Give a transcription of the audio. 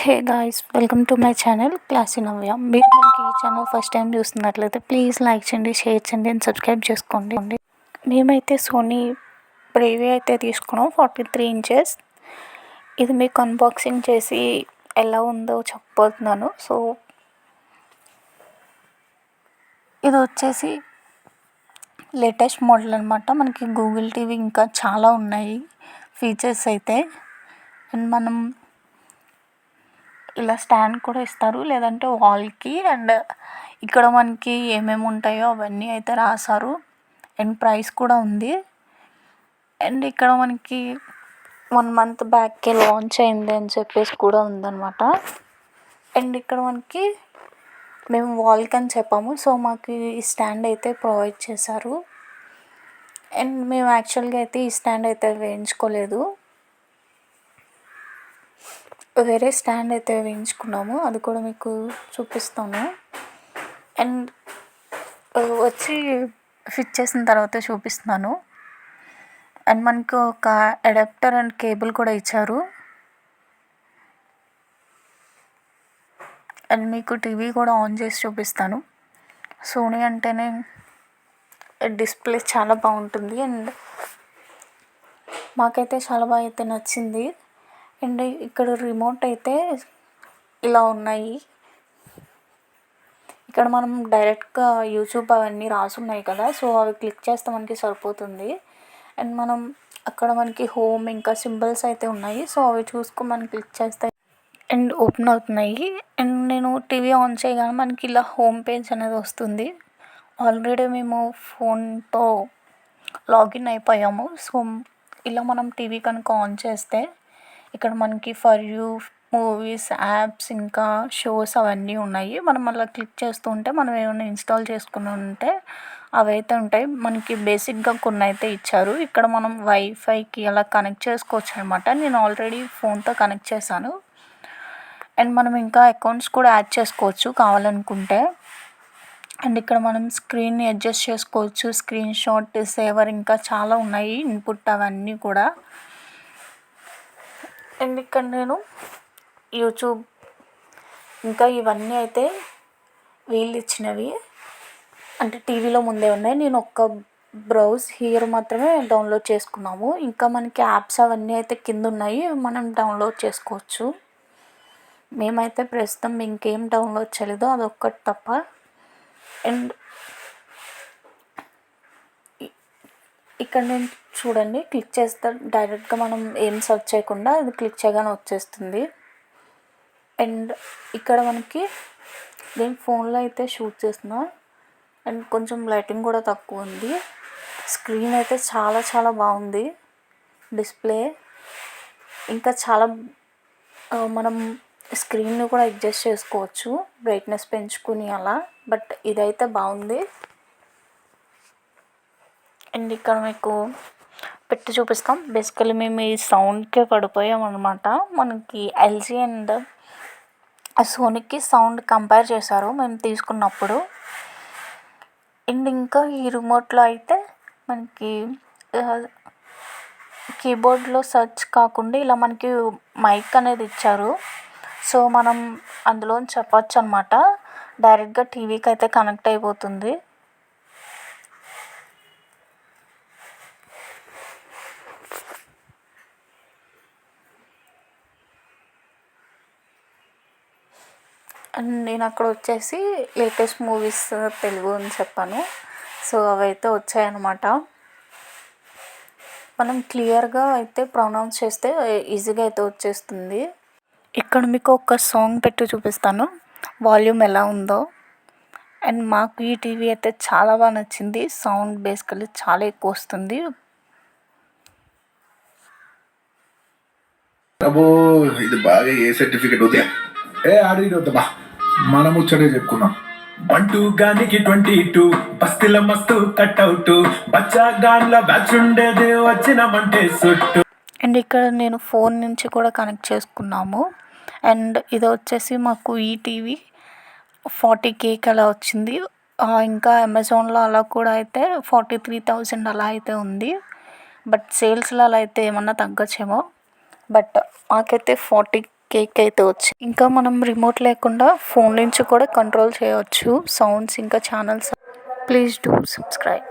Hey guys, welcome to my channel classy Navya. మీరు మనకి ఈ ఛానల్ ఫస్ట్ టైం చూస్తున్నట్లయితే ప్లీజ్ లైక్ చేయండి, షేర్ చేయండి అండ్ సబ్స్క్రైబ్ చేసుకోండి. మేమైతే సోనీ ప్రీవ్యూ అయితే తీసుకున్నాం 43 ఇంచెస్. ఇది మీకు అన్బాక్సింగ్ చేసి ఎలా ఉందో చెప్పబోతున్నాను. సో ఇది వచ్చేసి లేటెస్ట్ మోడల్ అనమాట. మనకి గూగుల్ టీవీ ఇంకా చాలా ఉన్నాయి ఫీచర్స్ అయితే. అండ్ మనం ఇలా స్టాండ్ కూడా ఇస్తారు, లేదంటే వాల్కి. అండ్ ఇక్కడ మనకి ఏమేమి ఉంటాయో అవన్నీ అయితే రాశారు. అండ్ ప్రైస్ కూడా ఉంది. అండ్ ఇక్కడ మనకి 1 month బ్యాక్కే లాంచ్ అయింది అని చెప్పేసి కూడా ఉందన్నమాట. అండ్ ఇక్కడ మనకి మేము వాల్కి అని చెప్పాము, సో మాకు ఈ స్టాండ్ అయితే ప్రొవైడ్ చేశారు. అండ్ మేము యాక్చువల్గా అయితే ఈ స్టాండ్ అయితే వేయించుకోలేదు, వేరే స్టాండ్ అయితే వేయించుకున్నాము. అది కూడా మీకు చూపిస్తాను. అండ్ వచ్చి ఫిట్ చేసిన తర్వాత చూపిస్తున్నాను. అండ్ మనకు ఒక అడాప్టర్ అండ్ కేబుల్ కూడా ఇచ్చారు. అండ్ మీకు టీవీ కూడా ఆన్ చేసి చూపిస్తాను. సోనీ అంటేనే డిస్ప్లే చాలా బాగుంటుంది. అండ్ మాకైతే చాలా బాగా అయితే నచ్చింది. అండ్ ఇక్కడ రిమోట్ అయితే ఇలా ఉన్నాయి. ఇక్కడ మనం డైరెక్ట్గా యూట్యూబ్ అవన్నీ రాసున్నాయి కదా, సో అవి క్లిక్ చేస్తే మనకి సరిపోతుంది. అండ్ మనం అక్కడ మనకి హోమ్ ఇంకా సింబల్స్ అయితే ఉన్నాయి, సో అవి చూసుకొని మనం క్లిక్ చేస్తే అండ్ ఓపెన్ అవుతున్నాయి. అండ్ నేను టీవీ ఆన్ చేయగానే మనకి ఇలా హోమ్ పేజ్ అనేది వస్తుంది. ఆల్రెడీ మేము ఫోన్తో లాగిన్ అయిపోయాము. సో ఇలా మనం టీవీ కనుక ఆన్ చేస్తే ఇక్కడ మనకి ఫర్ యూ, మూవీస్, యాప్స్ ఇంకా షోస్ అవన్నీ ఉన్నాయి. మనం అలా క్లిక్ చేస్తూ ఉంటే మనం ఏమైనా ఇన్స్టాల్ చేసుకుని ఉంటే అవైతే ఉంటాయి. మనకి బేసిక్గా కొన్ని అయితే ఇచ్చారు. ఇక్కడ మనం వైఫైకి అలా కనెక్ట్ చేసుకోవచ్చు అనమాట. నేను ఆల్రెడీ ఫోన్తో కనెక్ట్ చేశాను. అండ్ మనం ఇంకా అకౌంట్స్ కూడా యాడ్ చేసుకోవచ్చు కావాలనుకుంటే. అండ్ ఇక్కడ మనం స్క్రీన్ని అడ్జస్ట్ చేసుకోవచ్చు, స్క్రీన్ షాట్ సేవర్ ఇంకా చాలా ఉన్నాయి, ఇన్పుట్ అవన్నీ కూడా. అండ్ ఇక్కడ నేను యూట్యూబ్ ఇంకా ఇవన్నీ అయితే వీళ్ళు ఇచ్చినవి, అంటే టీవీలో ముందే ఉన్నాయి. నేను ఒక్క బ్రౌజ్ హియర్ మాత్రమే డౌన్లోడ్ చేసుకున్నాము. ఇంకా మనకి యాప్స్ అవన్నీ అయితే కింద ఉన్నాయి, మనం డౌన్లోడ్ చేసుకోవచ్చు. మేమైతే ప్రస్తుతం ఇంకేం డౌన్లోడ్ చేయలేదు, అదొక్కటి తప్ప. అండ్ ఇక్కడ నేను చూడండి, క్లిక్ చేస్తే డైరెక్ట్గా మనం ఏం సెర్చ్ చేయకుండా ఇది క్లిక్ చేయగానే వచ్చేస్తుంది. అండ్ ఇక్కడ మనకి నేను ఫోన్లో అయితే షూట్ చేస్తున్నా. అండ్ కొంచెం లైటింగ్ కూడా తక్కువ ఉంది. స్క్రీన్ అయితే చాలా చాలా బాగుంది డిస్ప్లే. ఇంకా చాలా మనం స్క్రీన్ని కూడా అడ్జస్ట్ చేసుకోవచ్చు, బ్రైట్నెస్ పెంచుకుని అలా. బట్ ఇదైతే బాగుంది. అండ్ ఇక్కడ మీకు పెట్టి చూపిస్తాం. బేసికలీ మేము ఈ సౌండ్కే పడిపోయాం అనమాట. మనకి ఎల్జీ అండ్ సోనీకి సౌండ్ కంపేర్ చేశారు మేము తీసుకున్నప్పుడు. అండ్ ఇంకా ఈ రిమోట్లో అయితే మనకి కీబోర్డ్లో సెర్చ్ కాకుండా ఇలా మనకి మైక్ అనేది ఇచ్చారు. సో మనం అందులో చెప్పచ్చు అనమాట. డైరెక్ట్గా టీవీకి అయితే కనెక్ట్ అయిపోతుంది. అండ్ నేను అక్కడ వచ్చేసి లేటెస్ట్ మూవీస్ తెలుగు అని చెప్పాను, సో అవైతే వచ్చాయన్నమాట. మనం క్లియర్గా అయితే ప్రొనౌన్స్ చేస్తే ఈజీగా అయితే వచ్చేస్తుంది. ఇక్కడ మీకు ఒక సాంగ్ పెట్టి చూపిస్తాను, వాల్యూమ్ ఎలా ఉందో. అండ్ మాకు ఈ టీవీ అయితే చాలా బాగా నచ్చింది. సౌండ్ బేసికలీ చాలా ఎక్కువ వస్తుంది. ఇది బాగా ఏ సర్టిఫికెట్ వద్దా ఆడిద్దా మనం ముచ్చటే చెప్పుకున్నాం. 1-2 22 బస్తీల మస్తు కట్అవుట్ బచ్చా గాన్ల బ్యాచ్ ఉండేది వచ్చినమంటే సుట్టు. అండ్ ఇక్కడ నేను ఫోన్ నుంచి కూడా కనెక్ట్ చేసుకున్నాము. అండ్ ఇది వచ్చేసి మాకు ఈ టీవీ 40Kకి అలా వచ్చింది. ఇంకా అమెజాన్లో అలా కూడా అయితే 43,000 అలా అయితే ఉంది. బట్ సేల్స్లో అలా అయితే ఏమన్నా తగ్గచ్చేమో. బట్ మాకైతే కేక్ అయితే వచ్చింది. ఇంకా మనం రిమోట్ లేకుండా ఫోన్ నుంచి కూడా కంట్రోల్ చేయవచ్చు సౌండ్స్ ఇంకా ఛానల్స్. Please do subscribe.